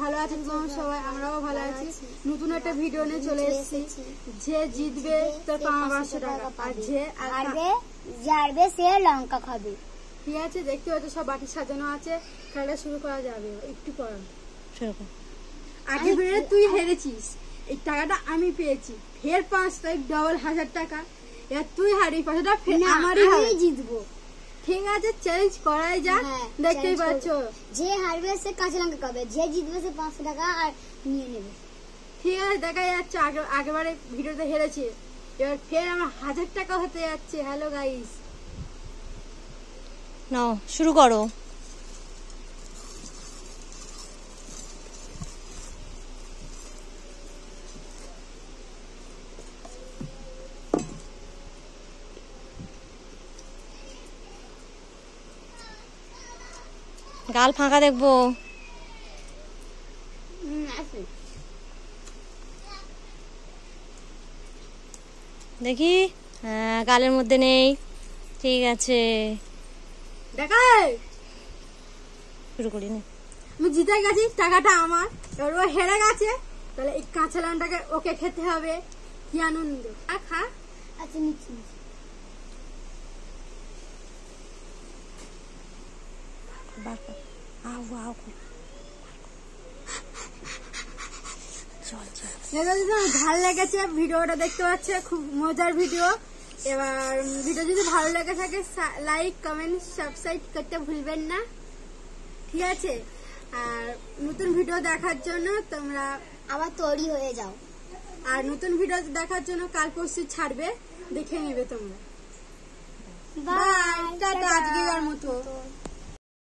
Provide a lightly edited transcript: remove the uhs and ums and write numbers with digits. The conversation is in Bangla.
ভালো আছেন তোমরা সবাই? আমরাও ভালো আছি। নতুন একটা ভিডিও নিয়ে চলে এসেছি। যে জিতবে তার 500 টাকা, আর যে হারবে সে লঙ্কা খাবে। ঠিক আছে, দেখতে হচ্ছে সব বাটি সাজানো আছে। খেলা শুরু করা যাবে একটু পর। আগে বেড়ে তুই হেরেছিস, এই টাকাটা আমি পেয়েছি। ফের 5 তারিখ ডবল 1000 টাকা। এবার তুই হারি 500 টাকা, ফের আমারই হবে। জিতবো। ঠিক আছে, চ্যালেঞ্জ করাই যাক। দেখতেই পাচ্ছ, যে হারবে সে কাঁচা লঙ্কা খাবে, যে জিতবে সে 500 টাকা আর নিয়ে নেবে। ঠিক আছে, দেখা যাচ্ছে আগেবারে ভিডিওতে হেরেছে, এবার ফের আমার 1000 টাকা হতে যাচ্ছে। হ্যালো গাইস, নাও শুরু করো। গাল ফাঁকা দেখবো। দেখি, হ্যাঁ গালের মধ্যে নেই। ঠিক আছে, দেখাই শুরু করি না। আমি জিতে গেছি, টাকাটা আমার। এবার ও হেরে গেছে, তাহলে এই কাঁচা লঙ্কাটাকে ওকে খেতে হবে। কি আনন্দ! খা। আচ্ছা নিচ্ছি। ভালো লেগেছে ভিডিওটা, দেখতে পাচ্ছে খুব মজার ভিডিও। এবার ভিডিও যদি ভালো লেগে থাকে লাইক কমেন্ট সাবস্ক্রাইব করতে ভুলবেন না। ঠিক আছে, আর নতুন ভিডিও দেখার জন্য তোমরা আবার তৈরি হয়ে যাও। আর নতুন ভিডিও দেখার জন্য কাল পরশু ছাড়বে, দেখে নেবে তোমরা। বাই, টাটা আজকের মতো।